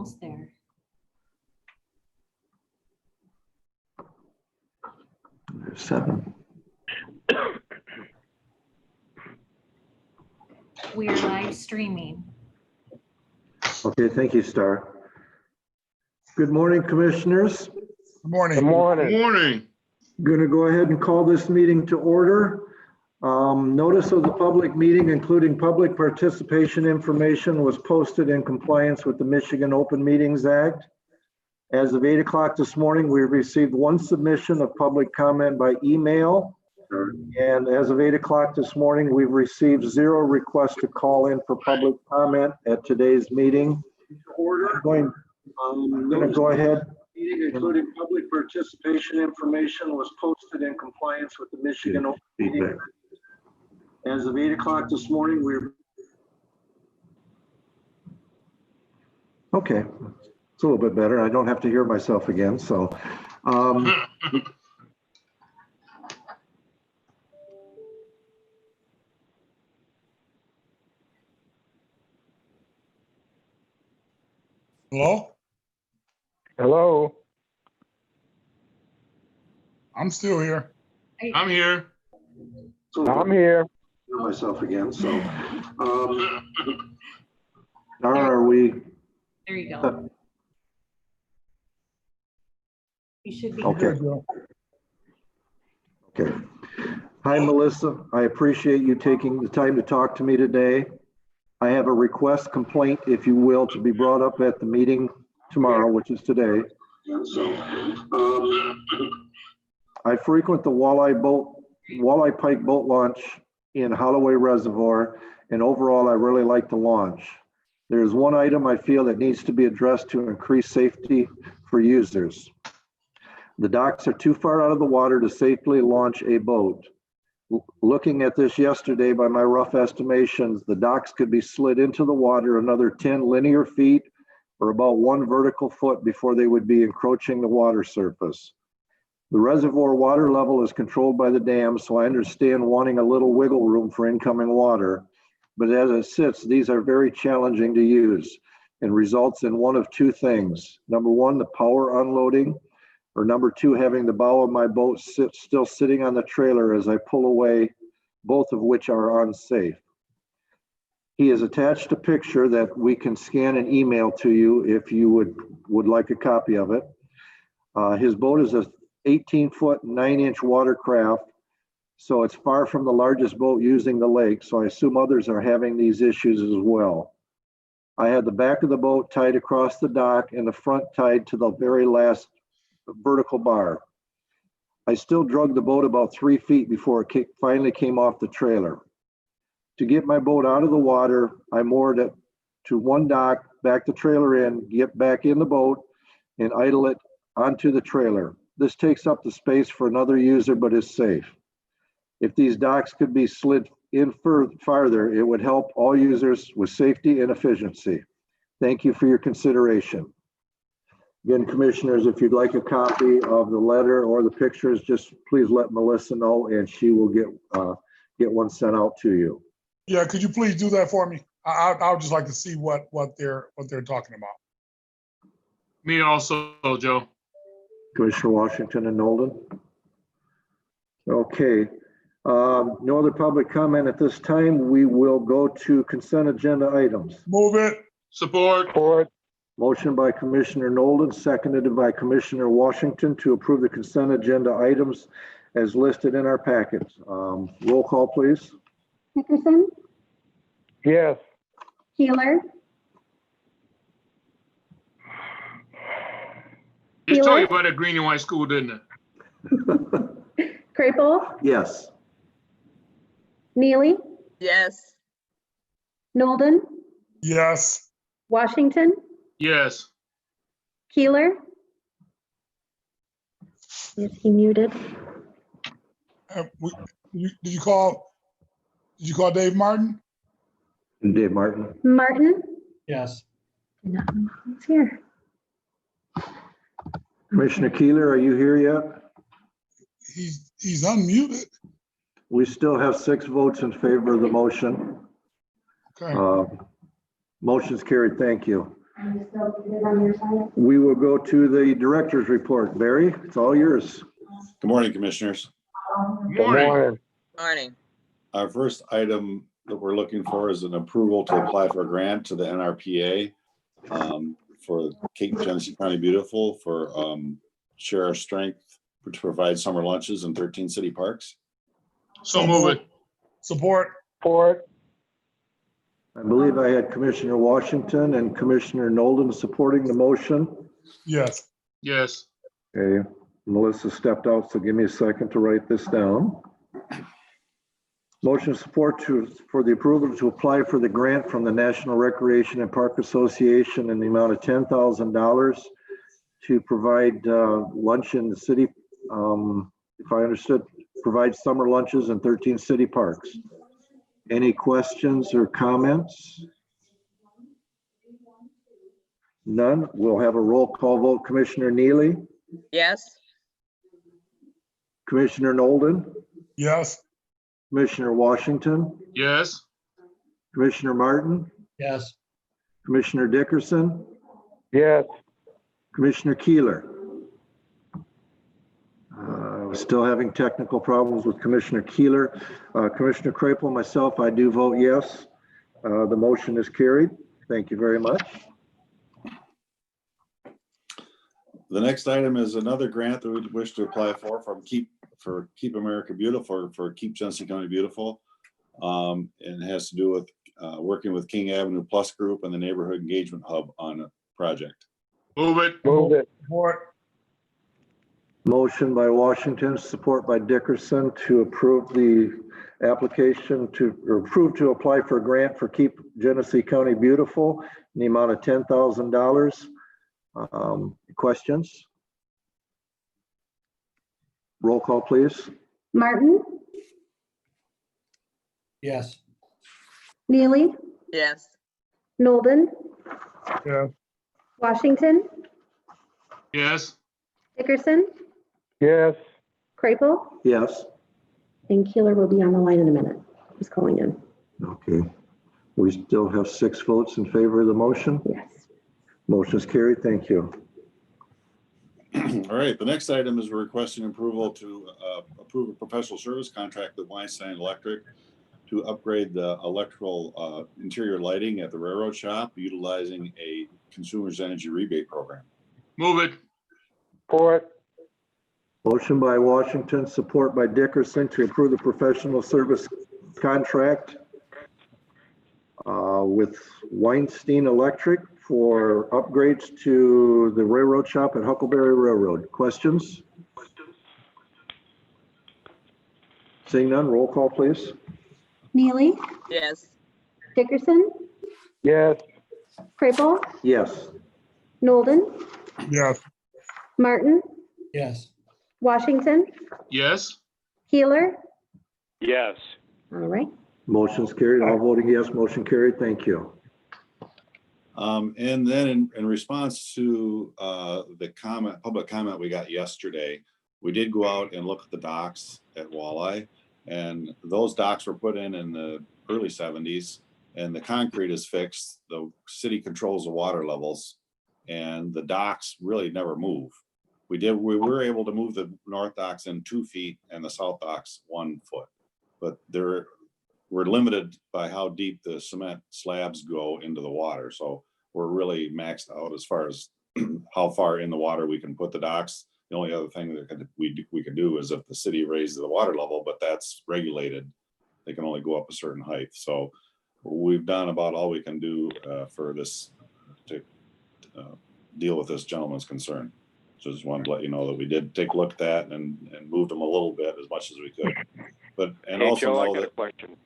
almost there. There's 7. We are live streaming. Okay, thank you, Star. Good morning, commissioners. Good morning. Good morning. Good morning. Going to go ahead and call this meeting to order. Notice of the public meeting, including public participation information, was posted in compliance with the Michigan Open Meetings Act. As of 8 o'clock this morning, we received 1 submission of public comment by email. And as of 8 o'clock this morning, we've received 0 requests to call in for public comment at today's meeting. I'm going to go ahead. Meeting, including public participation information, was posted in compliance with the Michigan Open Meetings Act. As of 8 o'clock this morning, okay. It's a little bit better. I don't have to hear myself again. So, Hello? Hello. I'm still here. I'm here. I'm here. Hear myself again. So, are we? There you go. You should be. Okay. Okay. Hi, Melissa. I appreciate you taking the time to talk to me today. I have a request complaint, if you will, to be brought up at the meeting tomorrow, which is today. I frequent the walleye pike boat launch in Holloway Reservoir, and overall, I really like the launch. There's one item I feel that needs to be addressed to increase safety for users. The docks are too far out of the water to safely launch a boat. Looking at this yesterday, by my rough estimations, the docks could be slid into the water another 10 linear feet or about 1 vertical foot before they would be encroaching the water surface. The reservoir water level is controlled by the dam, so I understand wanting a little wiggle room for incoming water. But as it sits, these are very challenging to use and results in one of 2 things. Number 1, the power unloading, or number 2, having the bow of my boat still sitting on the trailer as I pull away, both of which are unsafe. He has attached a picture that we can scan and email to you if you would like a copy of it. His boat is a 18-foot, 9-inch watercraft, so it's far from the largest boat using the lake, so I assume others are having these issues as well. I had the back of the boat tied across the dock and the front tied to the very last vertical bar. I still drug the boat about 3 feet before it finally came off the trailer. To get my boat out of the water, I moored it to one dock, back the trailer in, get back in the boat, and idle it onto the trailer. This takes up the space for another user, but is safe. If these docks could be slid in farther, it would help all users with safety and efficiency. Thank you for your consideration. Again, commissioners, if you'd like a copy of the letter or the pictures, just please let Melissa know and she will get one sent out to you. Yeah, could you please do that for me? I would just like to see what they're talking about. Me also, Joe. Commissioner Washington and Nolden. Okay. No other public comment at this time. We will go to consent agenda items. Move it. Support. Support. Motion by Commissioner Nolden, seconded by Commissioner Washington to approve the consent agenda items as listed in our packets. Roll call, please. Nickerson, Yes. Keeler, Just told you Keeler? about that green and white school, didn't it? Krapel, Yes. Neely, Yes. Nolden, Yes. Washington, Yes. Keeler. Is he muted? Did you call Dave Martin? Dave Martin. Martin? Yes. No, he's here. Commissioner Keeler, are you here yet? He's unmuted. We still have 6 votes in favor of the motion. Okay. Motion's carried. Thank you. We will go to the director's report. Barry, it's all yours. Good morning, Commissioners. Good Good morning. Morning. Our first item that we're looking for is an approval to apply for a grant to the NRPA for Cape Genesee County Beautiful for Share Our Strength to provide summer lunches in 13 city parks. So move it. Support. Support. I believe I had Commissioner Washington and Commissioner Nolden supporting the motion. Yes. Yes. Okay, Melissa stepped out, so give me a second to write this down. Motion support for the approval to apply for the grant from the National Recreation and Park Association in the amount of $10,000 to provide lunch in the city. If I understood, provide summer lunches in 13 city parks. Any questions or comments? None. We'll have a roll call vote. Commissioner Neely, Yes. Commissioner Nolden, Yes. Commissioner Washington, Yes. Commissioner Martin, yes, Commissioner Dickerson, Yes. Commissioner Keeler. Still having technical problems with Commissioner Keeler. Commissioner Krapel, myself, I do vote yes. The motion is carried. Thank you very much. The next item is another grant that we wish to apply for Keep America Beautiful, for Keep Genesee County Beautiful. And it has to do with working with King Avenue Plus Group and the Neighborhood Engagement Hub on a project. Move it. Move it. Support. Motion by Washington, support by Dickerson to approve the application or approve to apply for a grant for Keep Genesee County Beautiful in the amount of $10,000. Questions? Roll call, please. Martin, yes, Neely, Yes. Nolden, Yes. Washington, Yes. Dickerson, Yes. Krapel, Yes. and Keeler will be on the line in a minute. He's calling in. Okay. We still have 6 votes in favor of the motion. Yes. Motion is carried. Thank you. All right, the next item is requesting approval to approve a professional service contract with Weinstein Electric to upgrade the electrical interior lighting at the railroad shop utilizing a consumer's energy rebate program. Move it. Support. Motion by Washington, support by Dickerson to approve the professional service contract with Weinstein Electric for upgrades to the railroad shop at Huckleberry Railroad. Questions? Seeing none, roll call, please. Neely, Yes. Dickerson, Yes. Krapel, Yes. Nolden, Yes. Martin, yes, Washington, Yes. Keeler. Yes. All right. Motion's carried. All voting yes, motion carried. Thank you. And then in response to the public comment we got yesterday, we did go out and look at the docks at Walleye, and those docks were put in the early 70s, and the concrete is fixed. The city controls the water levels, and the docks really never move. We were able to move the north docks in 2 feet and the south docks 1 foot, but we're limited by how deep the cement slabs go into the water. So we're really maxed out as far as how far in the water we can put the docks. The only other thing that we could do is if the city raises the water level, but that's regulated. They can only go up a certain height. So we've done about all we can do for this to deal with this gentleman's concern. So just wanted to let you know that we did take a look at that and moved them a little bit as much as we could. But and Hey, also Joe, I know got a that question.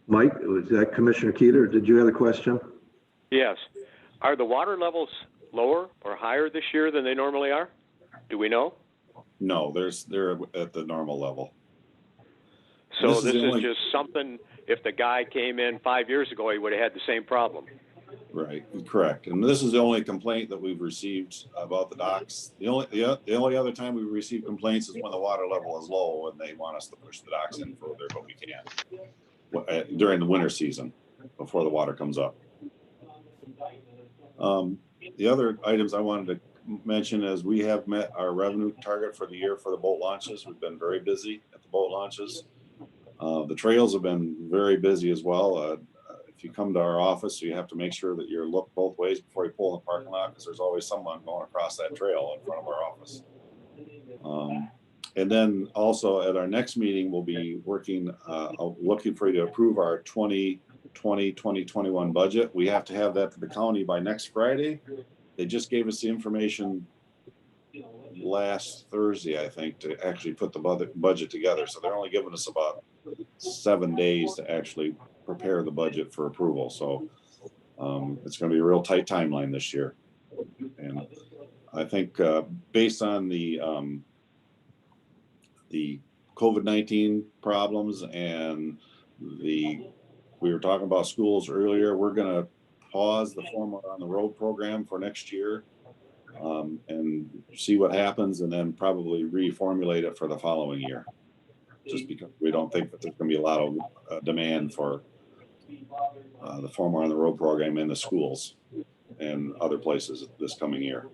Mike, was that Commissioner Keeler? Did you have a question? Yes. Are the water levels lower or higher this year than they normally are? Do we know? no, they're at the normal level. So This is this the is only- just something, if the guy came in 5 years ago, he would have had the same problem. Right, correct. And this is the only complaint that we've received about the docks. The only other time we've received complaints is when the water level is low and they want us to push the docks in further, but we can't during the winter season. before the water comes up. The other items I wanted to mention is we have met our revenue target for the year for the boat launches. We've been very busy at the boat launches. The trails have been very busy as well. If you come to our office, you have to make sure that you're looked both ways before you pull in the parking lot, because there's always someone going across that trail in front of our office. And then also at our next meeting, we'll be working, looking for you to approve our 2020-2021 budget. We have to have that to the county by next Friday. They just gave us the information last Thursday, I think, to actually put the budget together. So they're only giving us about 7 days to actually prepare the budget for approval. So it's going to be a real tight timeline this year. And I think based on the COVID-19 problems and we were talking about schools earlier, we're going to pause the Former on the Road program for next year and see what happens, and then probably reformulate it for the following year, just because we don't think that there's going to be a lot of demand for the Former on the Road program in the schools and other places this coming year.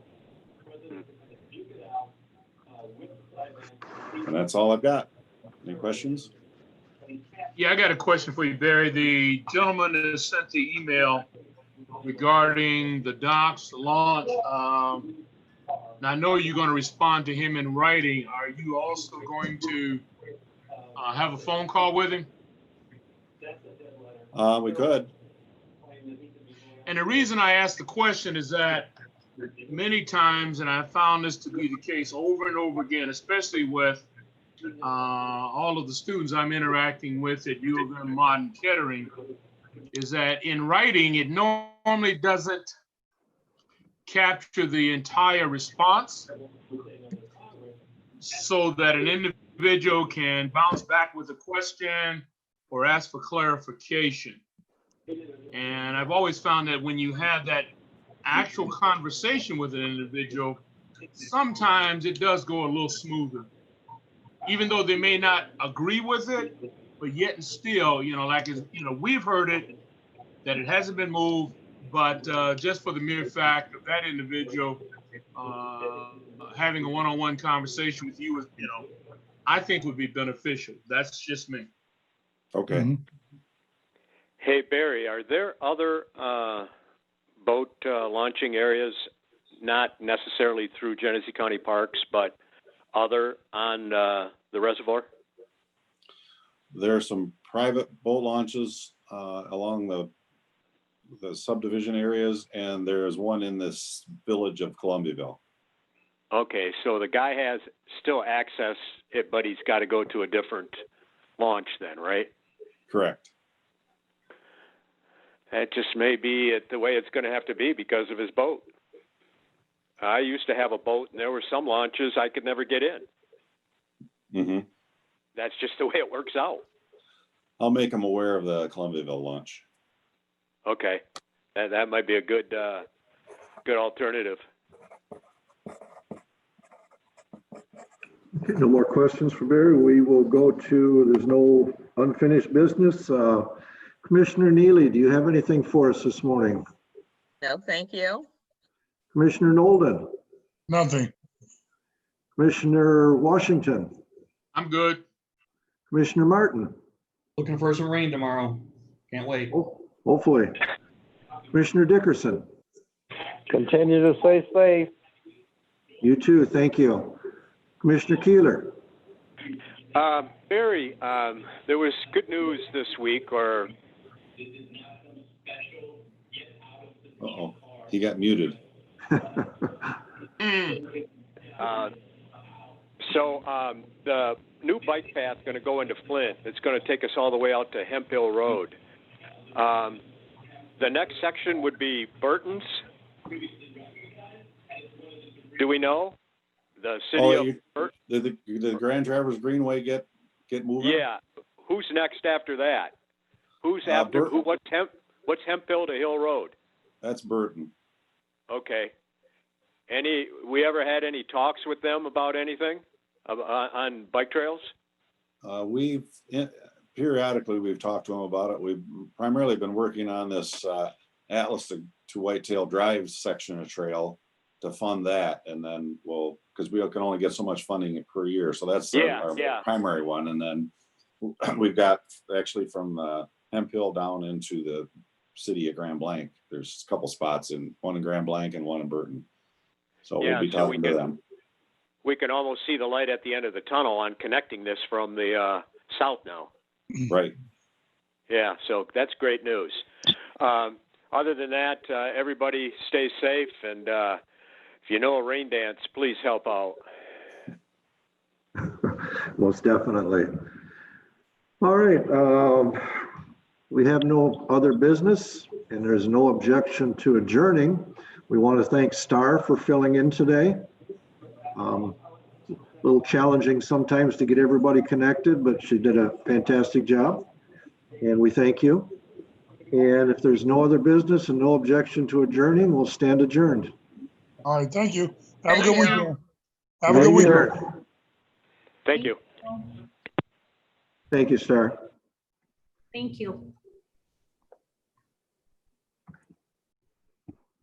And that's all I've got. Any questions? Yeah, I got a question for you, Barry. The gentleman that sent the email regarding the docks launch, now I know you're going to respond to him in writing. Are you also going to have a phone call with him? We could. And the reason I asked the question is that many times, and I found this to be the case over and over again, especially with all of the students I'm interacting with at U of M Modern Kettering, is that in writing, it normally doesn't capture the entire response so that an individual can bounce back with a question or ask for clarification. And I've always found that when you have that actual conversation with an individual, sometimes it does go a little smoother. Even though they may not agree with it, but yet and still, like, we've heard it, that it hasn't been moved, but just for the mere fact of that individual having a one-on-one conversation with you, I think would be beneficial. That's just me. Okay. Mhm. Hey, Barry, are there other boat launching areas, not necessarily through Genesee County Parks, but other on the reservoir? There are some private boat launches along the subdivision areas, and there's one in this village of Columbiaville. Okay, so the guy has still access, but he's got to go to a different launch then, right? Correct. That just may be the way it's going to have to be because of his boat. I used to have a boat, and there were some launches I could never get in. Mm-hmm. That's just the way it works out. I'll make them aware of the Columbiaville launch. Okay, that might be a good alternative. Okay, no more questions for Barry. We will go to, there's no unfinished business. Commissioner Neely, do you have anything for us this morning? No, thank you. Commissioner Nolden? Nothing. Commissioner Washington? I'm good. Commissioner Martin? Looking for some rain tomorrow. Can't wait. Oh, hopefully. Commissioner Dickerson? Continue to stay safe. You too, thank you. Commissioner Keeler? Barry, there was good news this week, or Uh-oh, he got muted. so the new bike path going to go into Flint. It's going to take us all the way out to Hemp Hill Road. The next section would be Burton's. Do we know? The city of Burton? Did the Grand Traverse Greenway get moving? Yeah. Who's next after that? Who's after? What's Hemp Hill to Hill Road? That's Burton. Okay. We ever had any talks with them about anything on bike trails? periodically, we've talked to them about it. We've primarily been working on this Atlas to Whitetail Drive section of trail to fund that. And then because we can only get so much funding per year. So that's our primary one. And then we've got actually from Hemp Hill down into the city of Grand Blanc. There's a couple spots one in Grand Blanc and one in Burton. So we'll be talking to them. We can almost see the light at the end of the tunnel on connecting this from the south now. Right. Yeah, so that's great news. Other than that, everybody stay safe, and if you know a rain dance, please help out. Most definitely. All right. We have no other business, and there's no objection to adjourning. We want to thank Star for filling in today. A little challenging sometimes to get everybody connected, but she did a fantastic job, and we thank you. And if there's no other business and no objection to adjourning, we'll stand adjourned. All right, thank you. Have a Thank good you. weekend. Have a good weekend. Thank you. Thank you, Star. Thank you.